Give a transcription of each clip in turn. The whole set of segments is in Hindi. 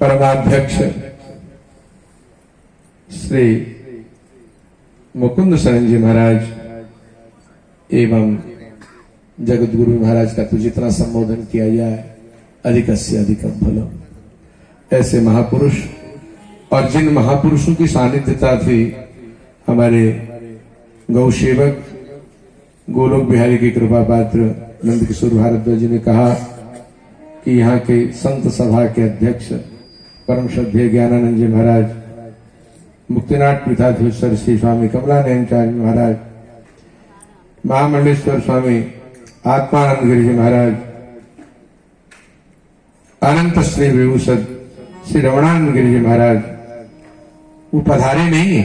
परमाध्यक्ष श्री मुकुंद शरण जी महाराज एवं जगत गुरु महाराज का तो जितना संबोधन किया जाए अधिक से अधिक भलो। ऐसे महापुरुष और जिन महापुरुषों की सानिध्यता थी, हमारे गौ सेवक गोलोक बिहारी की कृपा पात्र नंद किशोर भारद्वाज जी ने कहा कि यहाँ के संत सभा के अध्यक्ष परम श्रद्धेय ज्ञानानंद जी महाराज, मुक्तिनाथ पीठाधीश्वर श्री स्वामी कमलानयनाचार्य महाराज, महामंडलेश्वर स्वामी आत्मानंद गिरि जी महाराज, अनंत श्री विभूषण श्री रमणानंद गिरि जी महाराज वो पधारे नहीं,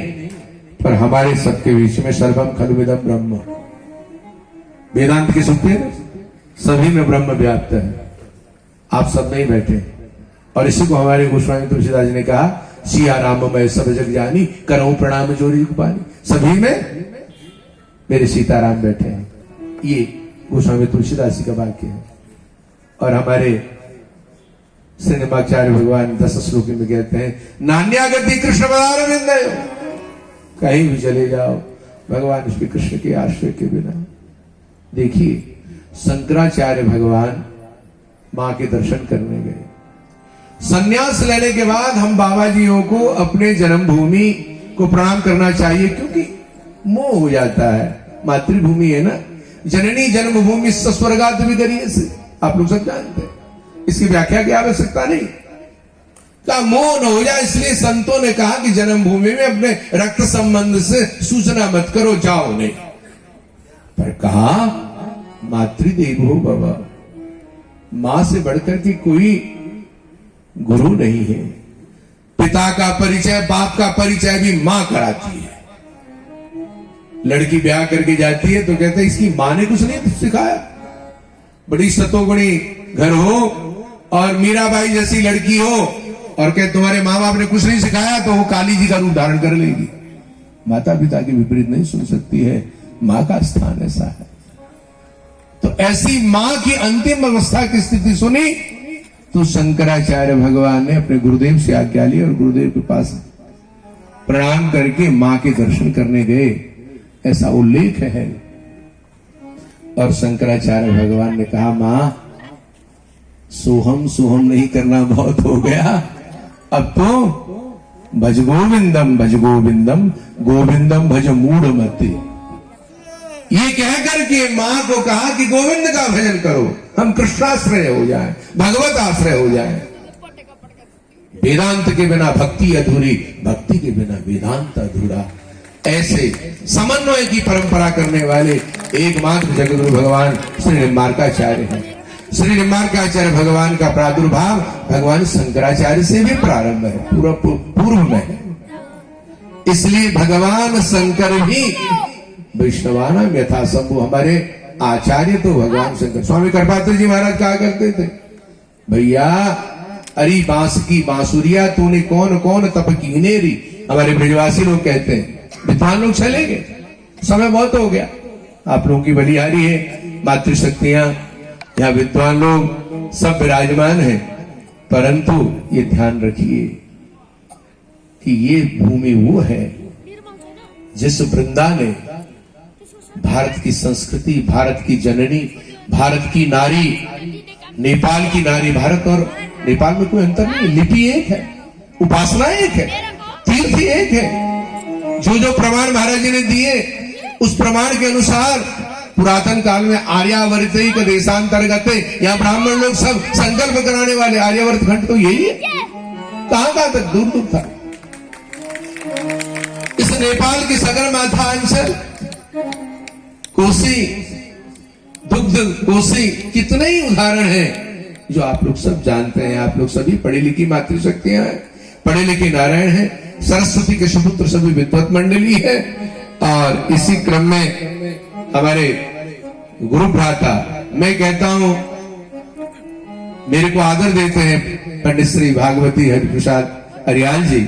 पर हमारे सबके बीच में सर्वम खलु विदम ब्रह्म, वेदांत के सूत्र सभी में ब्रह्म व्याप्त है। आप सब नहीं बैठे और इसी को हमारे गोस्वामी तुलसीदास जी ने कहा, सिया राम मैं सब जग जानी, करूं प्रणाम जोरी पानी। सभी में मेरे सीताराम बैठे हैं, ये गोस्वामी तुलसीदास जी का वाक्य है। और हमारे श्रीनिमाचार्य भगवान 10 श्लोकी में कहते हैं, नान्यागति कृष्ण पदारविंद, कहीं भी चले जाओ भगवान श्री कृष्ण के आश्रय के बिना। देखिए शंकराचार्य भगवान मां के दर्शन करने गए, संन्यास लेने के बाद हम बाबा जियों को अपने जन्मभूमि को प्रणाम करना चाहिए, क्योंकि मोह हो जाता है। मातृभूमि है ना, जननी जन्मभूमि स्वर्गात विदरीय से, आप लोग सब जानते हैं, इसकी व्याख्या की आवश्यकता नहीं। का मोह न हो जाए, इसलिए संतों ने कहा कि जन्मभूमि में अपने रक्त संबंध से सूचना मत करो, जाओ नहीं। पर कहा मातृदेवो भव, मां से बढ़कर के कोई गुरु नहीं है। पिता का परिचय, बाप का परिचय भी मां कराती है। लड़की ब्याह करके जाती है तो कहते हैं इसकी मां ने कुछ नहीं सिखाया। बड़ी सतोगुणी घर हो और मीराबाई जैसी लड़की हो और कहे तुम्हारे माँ बाप ने कुछ नहीं सिखाया, तो वो काली जी का रूप धारण कर लेगी। माता पिता के विपरीत नहीं सुन सकती है, मां का स्थान ऐसा है। तो ऐसी मां की अंतिम अवस्था की स्थिति सुनी तो शंकराचार्य भगवान ने अपने गुरुदेव से आज्ञा ली और गुरुदेव के पास प्रणाम करके मां के दर्शन करने गए, ऐसा उल्लेख है। और शंकराचार्य भगवान ने कहा, मां सोहम सोहम नहीं करना बहुत हो गया, अब तो भज गोविंदम गोविंदम भज मूढ़ मते। ये कहकर के मां को कहा कि गोविंद का भजन करो, हम कृष्णाश्रय हो जाएं, भगवत आश्रय हो जाएं। वेदांत के बिना भक्ति अधूरी, भक्ति के बिना वेदांत अधूरा। ऐसे समन्वय की परंपरा करने वाले एकमात्र जगतगुरु भगवान श्री निम्बार्काचार्य हैं। श्री निम्बार्काचार्य भगवान का प्रादुर्भाव भगवान शंकराचार्य से भी प्रारंभ है, पूर्व में है। इसलिए भगवान शंकर भी वैष्णवाना यथा शंभु, हमारे आचार्य तो भगवान शंकर। स्वामी कृपात्र जी महाराज कहा करते थे, भैया अरे बांस की बांसुरिया तूने कौन कौन तप कीने री। हमारे ब्रजवासी लोग कहते हैं, विद्वान लोग चलेंगे, समय बहुत हो गया, आप लोगों की बलिहारी है, मातृशक्तियां, यहाँ विद्वान लोग सब विराजमान हैं, परंतु ये ध्यान रखिए कि ये भूमि वो है जिस वृंदा ने भारत की संस्कृति, भारत की जननी, भारत की नारी, नेपाल की नारी, भारत और नेपाल में कोई अंतर नहीं, लिपि एक है, उपासना एक है, तीर्थ एक है। जो प्रमाण महाराज जी ने दिए उस प्रमाण के अनुसार पुरातन काल में आर्यावर्त का देशांतर्गत, यहाँ ब्राह्मण लोग सब संकल्प कराने वाले, आर्यावर्त खंड तो यही है, कहां कहां तक दूर दूर था। इस नेपाल की सगरमाथा अंचल, कोसी, दुग्ध कोसी, कितने ही उदाहरण हैं जो आप लोग सब जानते हैं। आप लोग सभी पढ़ी लिखी मातृशक्तियां हैं, पढ़े लिखे नारायण हैं, सरस्वती के सुपुत्र सभी विद्वत मंडली है। और इसी क्रम में हमारे गुरु भ्राता, मैं कहता हूं मेरे को आदर देते हैं पंडित श्री भागवती हरिप्रसाद अरियाल जी,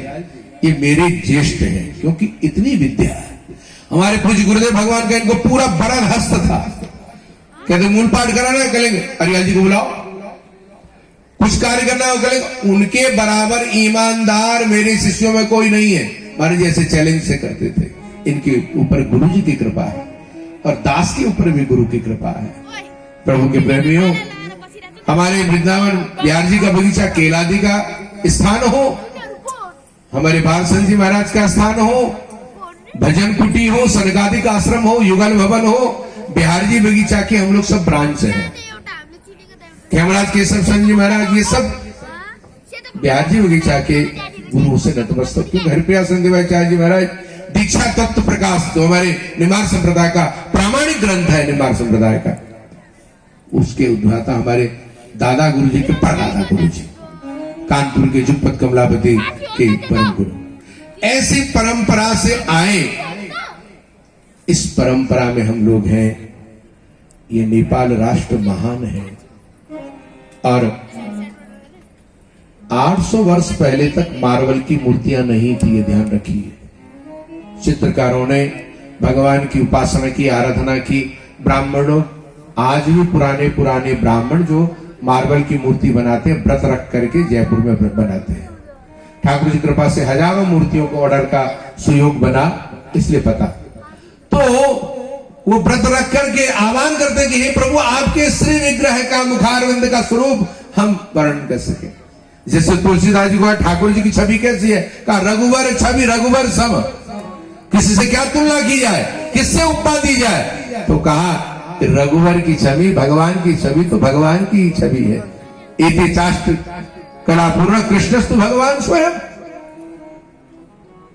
ये मेरे ज्येष्ठ हैं, क्योंकि इतनी विद्या है। हमारे पूज्य गुरुदेव भगवान का इनको पूरा बड़ा हस्त था, कहते मूल पाठ कराना है, करेंगे अरियाल जी को बुलाओ, कुछ कार्य करना हो करें, उनके बराबर ईमानदार मेरे शिष्यों में कोई नहीं है। महाराज जी ऐसे चैलेंज से करते थे। इनके ऊपर गुरु जी की कृपा है और दास के ऊपर भी गुरु की कृपा है। प्रभु के प्रेमियों, हमारे वृंदावन बिहार जी का बगीचा केलादी का स्थान हो, हमारे बाल संत जी महाराज का स्थान हो, भजन कुटी हो, सनकादि का आश्रम हो, युगल भवन हो, बिहार जी बगीचा के हम लोग सब ब्रांच हैं। हेमराज केशव संत जी महाराज ये सब बिहार जी बगीचा के गुरु से नतमस्तक। क्योंकि हरिप्रिया संदेवाचार्य जी महाराज दीक्षा तत्व प्रकाश जो हमारे निमार संप्रदाय का प्रामाणिक ग्रंथ है, निमार संप्रदाय का, उसके उद्धाता हमारे दादा गुरु जी के परदादा गुरु जी, कानपुर के जुगपत कमलापति के परम गुरु। ऐसी परंपरा से आए, इस परंपरा में हम लोग हैं। ये नेपाल राष्ट्र महान है और 800 वर्ष पहले तक मार्बल की मूर्तियां नहीं थी, ये ध्यान रखिए। चित्रकारों ने भगवान की उपासना की, आराधना की। ब्राह्मणों, आज भी पुराने पुराने ब्राह्मण जो मार्बल की मूर्ति बनाते हैं, व्रत रख करके जयपुर में बनाते हैं। ठाकुर जी कृपा से हजारों मूर्तियों को ऑर्डर का सुयोग बना, इसलिए पता। तो वो व्रत रख करके आह्वान करते कि हे प्रभु, आपके श्री विग्रह का, मुखारविंद का स्वरूप हम वर्णन कर सके। जैसे तुलसीदास जी को ठाकुर जी की छवि कैसी है, कहा रघुवर छवि रघुवर सम, किसी से क्या तुलना की जाए, किससे उपमा दी जाए। तो कहा कि रघुवर की छवि, भगवान की छवि तो भगवान की छवि है। एते चाष्ट कलापूर्ण कृष्णस्तु भगवान स्वयं,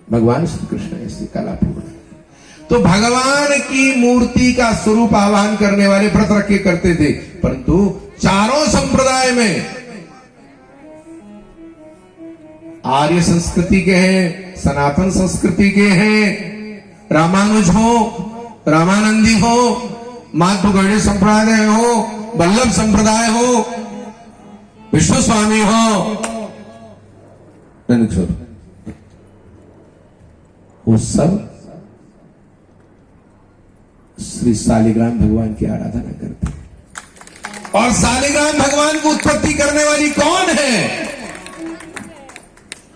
भगवान श्री कृष्ण ऐसी कलापूर्ण। तो भगवान की मूर्ति का स्वरूप आवाहन करने वाले व्रत रख के करते थे। परंतु चारों संप्रदाय में, आर्य संस्कृति के हैं, सनातन संस्कृति के हैं, रामानुज हो, रामानंदी हो, माधव गौड़ी संप्रदाय हो, वल्लभ संप्रदाय हो, विष्णु स्वामी हो, वो सब श्री शालिग्राम भगवान की आराधना करते हैं। और शालिग्राम भगवान को उत्पत्ति करने वाली कौन है?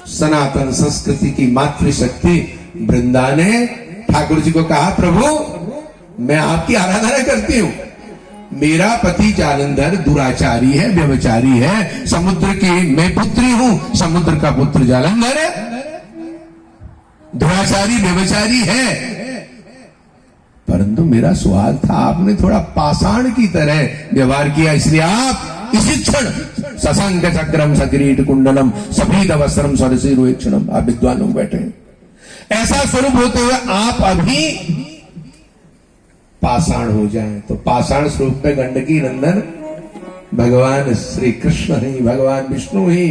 सनातन संस्कृति की मातृशक्ति वृंदा ने ठाकुर जी को कहा, प्रभु मैं आपकी आराधना करती हूं। मेरा पति जालंधर दुराचारी है, व्यभिचारी है, समुद्र की मैं पुत्री हूं, समुद्र का पुत्र जालंधर है, दुराचारी व्यभिचारी है। परंतु मेरा सवाल था, आपने थोड़ा पाषाण की तरह व्यवहार किया, इसलिए आप इसी क्षण सशंक चक्रम सकिरीट कुंडलम सफेद अवस्त्रम सरसिरुक्षणम, आप विद्वान लोग बैठे हैं, ऐसा स्वरूप होते हुए आप अभी पाषाण हो जाएं। तो पाषाण स्वरूप में गंडकी नंदन भगवान श्री कृष्ण ही, भगवान विष्णु ही,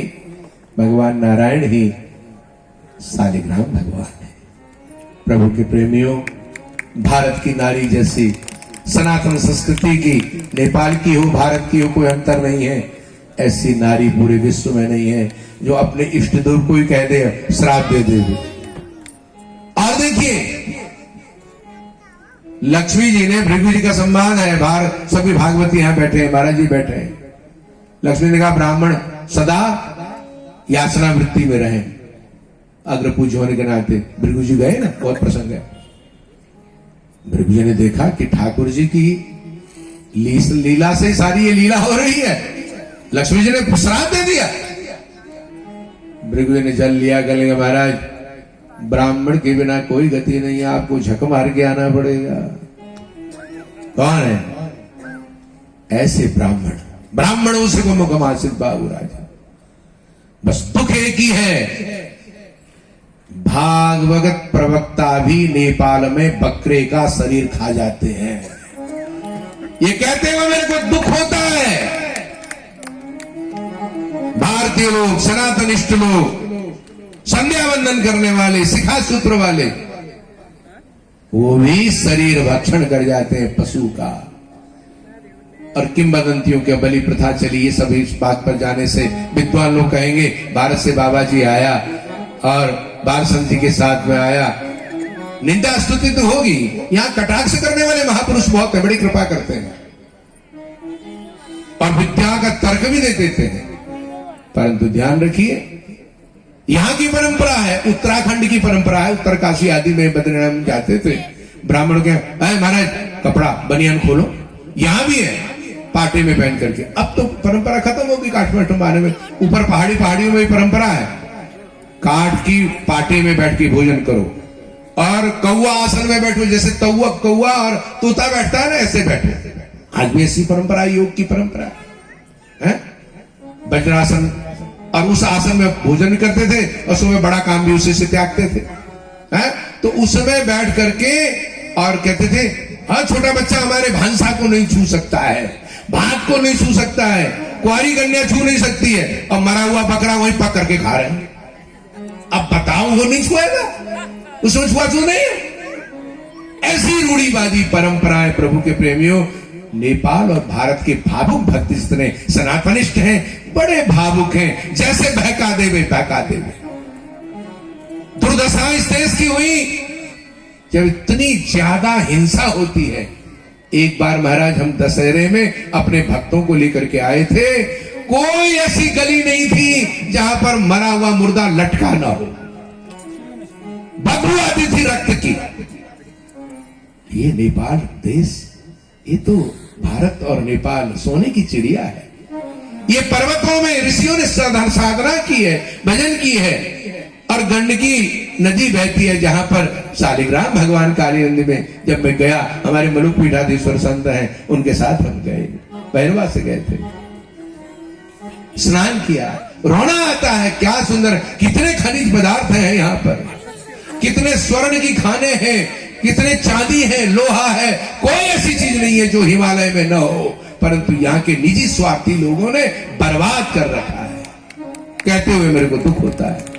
भगवान नारायण ही शालिग्राम भगवान है। प्रभु के प्रेमियों, भारत की नारी जैसी सनातन संस्कृति की, नेपाल की हो, भारत की हो, कोई अंतर नहीं है। ऐसी नारी पूरे विश्व में नहीं है जो अपने इष्ट देव को ही कह दे, श्राप दे दे। और देखिए, लक्ष्मी जी ने, भृगु जी का सम्मान है, बाहर सभी भागवती यहां बैठे हैं, महाराज जी बैठे हैं। लक्ष्मी ने कहा ब्राह्मण सदा याचना वृत्ति में रहे, अग्र पूज्य होने के नाते। भृगु जी गए ना, बहुत प्रसंग है। भृगु जी ने देखा कि ठाकुर जी की लीला से सारी ये लीला हो रही है, लक्ष्मी जी ने श्राप दे दिया। भृगु जी ने जल लिया, गले का महाराज ब्राह्मण के बिना कोई गति नहीं है, आपको झक मार के आना पड़ेगा। कौन है ऐसे ब्राह्मण? ब्राह्मणों से को मुखमासित बाबू राजा। बस दुख एक ही है, भागवत प्रवक्ता भी नेपाल में बकरे का शरीर खा जाते हैं। ये कहते हुए मेरे को दुख होता है। भारतीय लोग, सनातनिष्ठ लोग, संध्या वंदन करने वाले, शिखा सूत्र वाले, वो भी शरीर भक्षण कर जाते हैं पशु का। और किंवदंतियों के बलि प्रथा चली, ये सभी इस बात पर जाने से विद्वान लोग कहेंगे भारत से बाबा जी आया और बाल संत जी के साथ में आया, निंदा स्तुति तो होगी। यहां कटाक्ष करने वाले महापुरुष बहुत है, बड़ी कृपा करते हैं और विद्या का तर्क भी दे देते हैं। परंतु ध्यान रखिए, यहां की परंपरा है, उत्तराखंड की परंपरा है, उत्तरकाशी आदि में बद्रीनाथ जाते थे, ब्राह्मणों के महाराज कपड़ा बनियान खोलो, यहां भी है पाटे में पहन करके। अब तो परंपरा खत्म होगी काठमांडू माने में, ऊपर पहाड़ियों में भी परंपरा है, काठ की पाटे में बैठ के भोजन करो और कौवा आसन में बैठो, जैसे कौवा और तोता बैठता है ना, ऐसे बैठो। आज भी ऐसी परंपरा, योग की परंपरा है। वज्रासन, और उस आसन में भोजन करते थे और सुबह बड़ा काम भी उसी से त्यागते थे, है? तो उसमें बैठ करके और कहते थे हाँ, छोटा बच्चा हमारे भांसा को नहीं छू सकता है, भात को नहीं छू सकता है, कुंवारी कन्या छू नहीं सकती है, और मरा हुआ बकरा वहीं पक करके खा रहे हैं। अब बताओ वो नहीं छुएगा, उसमें छुआ नहीं है। ऐसी रूढ़िवादी परंपराएं प्रभु के प्रेमियों, नेपाल और भारत के भावुक भक्त जितने सनातनिष्ठ हैं, बड़े भावुक हैं, जैसे बहका देवे बहका देवे। दुर्दशा इस देश की हुई जब इतनी ज्यादा हिंसा होती है। एक बार महाराज हम दशहरे में अपने भक्तों को लेकर के आए थे, कोई ऐसी गली नहीं थी जहां पर मरा हुआ मुर्दा लटका ना हो, बदबू आती थी रक्त की। ये नेपाल देश, ये तो भारत और नेपाल सोने की चिड़िया है। ये पर्वतों में ऋषियों ने साधना की है, भजन की है, और गंडकी नदी बहती है जहां पर शालिग्राम भगवान कालीनंदी में जब मैं गया, हमारे मलुक पीठाधीश्वर संत हैं, उनके साथ हम गए, भैरवा से गए थे, स्नान किया, रोना आता है। क्या सुंदर, कितने खनिज पदार्थ हैं यहाँ पर, कितने स्वर्ण की खाने हैं, कितने चांदी है, लोहा है, कोई ऐसी चीज नहीं है जो हिमालय में न हो, परंतु यहाँ के निजी स्वार्थी लोगों ने बर्बाद कर रखा है। कहते हुए मेरे को दुख होता है।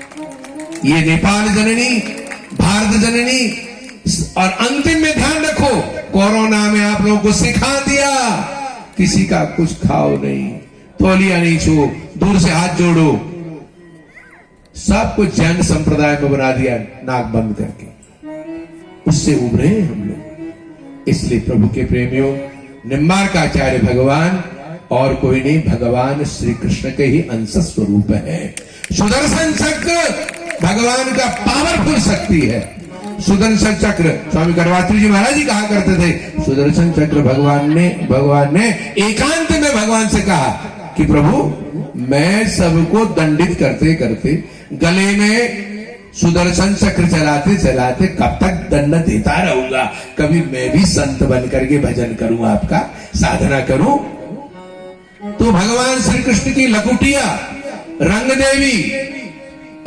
ये नेपाल जननी, भारत जननी, और अंतिम में ध्यान रखो, कोरोना में आप लोगों को सिखा दिया, किसी का कुछ खाओ नहीं, तौलिया नहीं छो, दूर से हाथ जोड़ो, सब कुछ जैन संप्रदाय में बना दिया, नाक बंद करके। उससे उभरे हम लोग। इसलिए प्रभु के प्रेमियों, निम्बार्काचार्य भगवान और कोई नहीं, भगवान श्री कृष्ण के ही अंश स्वरूप है। सुदर्शन चक्र भगवान का पावरफुल शक्ति है। सुदर्शन चक्र, स्वामी करवात्री जी महाराज जी कहा करते थे, सुदर्शन चक्र भगवान ने एकांत में भगवान से कहा कि प्रभु, मैं सबको दंडित करते करते गले में सुदर्शन चक्र चलाते चलाते कब तक दंड देता रहूंगा, कभी मैं भी संत बन करके भजन करूं, आपका साधना करूं। तो भगवान श्री कृष्ण की लकुटिया, रंग देवी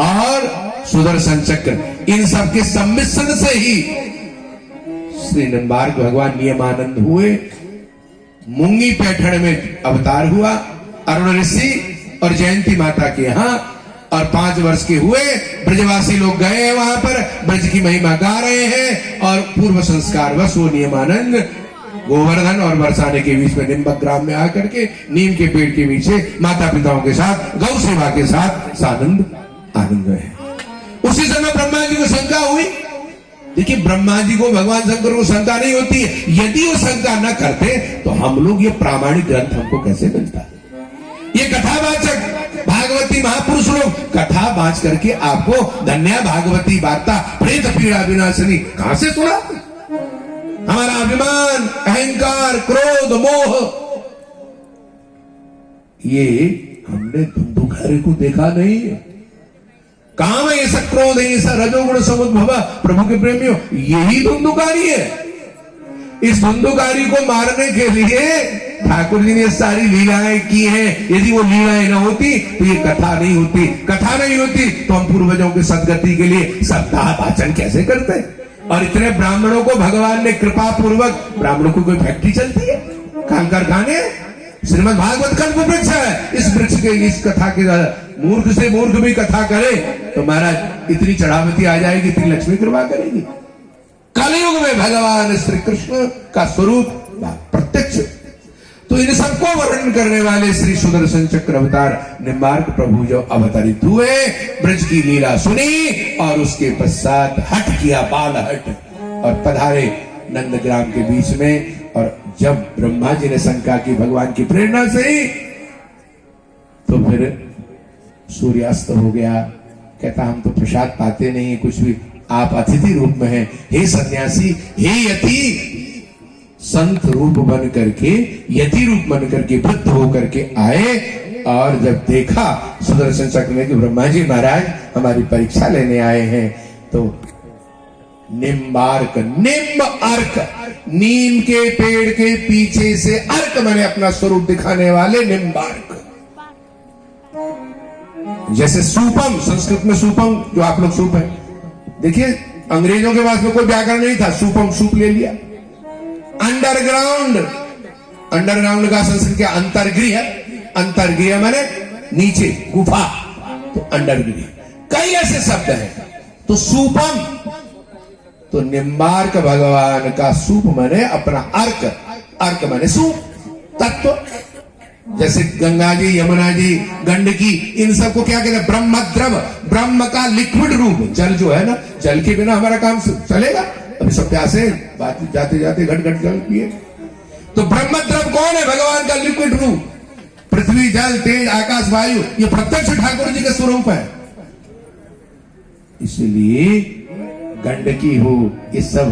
और सुदर्शन चक्र, इन सब के सम्मिश्रण से ही श्री निम्बार्क भगवान नियमानंद हुए। मूंगी पैठण में अवतार हुआ अरुण ऋषि और जयंती माता के यहाँ, और 5 वर्ष के हुए, ब्रजवासी लोग गए वहां पर, ब्रज की महिमा गा रहे हैं, और पूर्व संस्कार वश वो नियमानंद गोवर्धन और बरसाने के बीच में निम्बक ग्राम में आकर के नीम के पेड़ के नीचे माता पिताओं के साथ, गौ सेवा के साथ आनंद है। उसी समय ब्रह्मा जी को शंका हुई। देखिए, ब्रह्मा जी को, भगवान शंकर को शंका नहीं होती है। यदि वो शंका न करते तो हम लोग ये प्रामाणिक ग्रंथ हमको कैसे मिलता? ये कथावाचक भागवती महापुरुष लोग कथा बांच करके आपको धन्य भागवती वार्ता प्रेत पीड़ा विनाशिनी कहां से सुना? हमारा अभिमान, अहंकार, क्रोध, मोह, ये हमने धुंधुकारी को देखा नहीं है। काम है ऐसा क्रोध है, ऐसा रजोगुण समुद्भव प्रभु के प्रेमियों, यही धुंधुकारी है। इस धुंधुकारी को मारने के लिए ठाकुर जी ने सारी लीलाएं की हैं। यदि वो लीलाएं न होती तो ये कथा नहीं होती। कथा नहीं होती तो हम पूर्वजों की सदगति के लिए सप्ताह वाचन कैसे करते? और इतने ब्राह्मणों को भगवान ने कृपा पूर्वक, ब्राह्मणों को कोई फैक्ट्री चलती है, काम कारखाने? श्रीमद् भागवत कल्प वृक्ष है। इस वृक्ष के, इस कथा के मूर्ख से मूर्ख भी कथा करे तो महाराज इतनी चढ़ावती आ जाएगी, इतनी लक्ष्मी कृपा करेगी। कलयुग में भगवान श्री कृष्ण का स्वरूप प्रत्यक्ष। तो इन सबको वर्णन करने वाले श्री सुदर्शन चक्र अवतार निम्बार्क प्रभु जो अवतरित हुए, ब्रज की लीला सुनी और उसके पश्चात हट किया, बाल हट, और पधारे नंदग्राम के बीच में। और जब ब्रह्मा जी ने शंका की भगवान की प्रेरणा से ही, तो फिर सूर्यास्त हो गया। कहता हम तो प्रसाद पाते नहीं कुछ भी, आप अतिथि रूप में हैं। हे सन्यासी, हे यति, संत रूप बन करके, यति रूप बन करके, वृद्ध होकर के आए। और जब देखा सुदर्शन चक्र में कि ब्रह्मा जी महाराज हमारी परीक्षा लेने आए हैं, तो निम्बार्क, निम्ब अर्क, नीम के पेड़ के पीछे से अर्क मैंने अपना स्वरूप दिखाने वाले निम्बार्क। जैसे सूपम, संस्कृत में सूपम, जो आप लोग सूप है, देखिए अंग्रेजों के पास में कोई व्याकरण नहीं था, सूपम सूप ले लिया। अंडरग्राउंड, अंडरग्राउंड का संस्कृत क्या? अंतर्गृह, अंतर्गृह माने नीचे गुफा, तो अंडरगृह। कई ऐसे शब्द हैं। तो सूपम, तो निम्बार्क भगवान का सूप माने अपना अर्क, अर्क माने सूप तत्व। जैसे गंगा जी, यमुना जी, गंडकी, इन सबको क्या कहते हैं? ब्रह्मद्रव, ब्रह्म का लिक्विड रूप। जल जो है ना, जल के बिना हमारा काम चलेगा? अभी सब प्यासे, बात जाते जाते घट घट जल पिए। तो ब्रह्मद्रव कौन है? भगवान का लिक्विड रूप। पृथ्वी, जल, तेज, आकाश, वायु, ये प्रत्यक्ष ठाकुर जी का स्वरूप है। इसलिए गंडकी हो, ये सब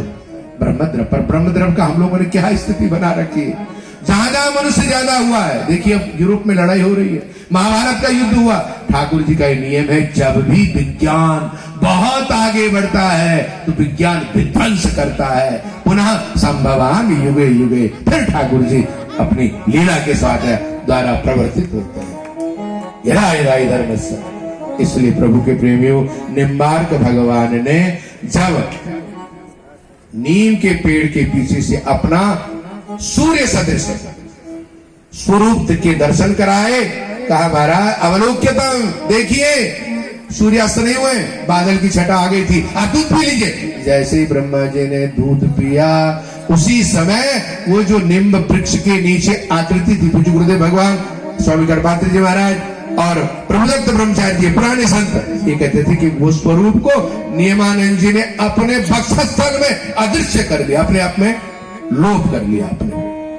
ब्रह्मद्रव। पर ब्रह्मद्रव का हम लोगों ने क्या स्थिति बना रखी है? जहां जहां मनुष्य ज्यादा हुआ है, देखिए अब यूरोप में लड़ाई हो रही है, महाभारत का युद्ध हुआ। ठाकुर जी का नियम है, जब भी विज्ञान बहुत आगे बढ़ता है तो विज्ञान विध्वंस करता है, पुनः संभवान युगे युगे, फिर ठाकुर जी अपनी लीला के साथ द्वारा प्रवर्तित होते हैं। यदा यदा धर्मस्य। इसलिए प्रभु के प्रेमियों, निम्बार्क भगवान ने जब नीम के पेड़ के पीछे से अपना सूर्य सदृश स्वरूप के दर्शन कराए। कहा महाराज अवलोक्यतम, देखिए सूर्यास्त नहीं हुए, बादल की छटा आ गई थी, आप दूध पी लीजिए। जैसे ही ब्रह्मा जी ने दूध पिया, उसी समय वो जो निम्ब वृक्ष के नीचे आकृति थी, पूज्य गुरुदेव भगवान स्वामी गणपात्री जी महाराज और प्रभुदत्त ब्रह्मचारी जी, पुराने संत, ये कहते थे कि वो स्वरूप को नियमानंद जी ने अपने वक्षस्थल में अदृश्य कर दिया, अपने आप में लोप कर लिया अपने।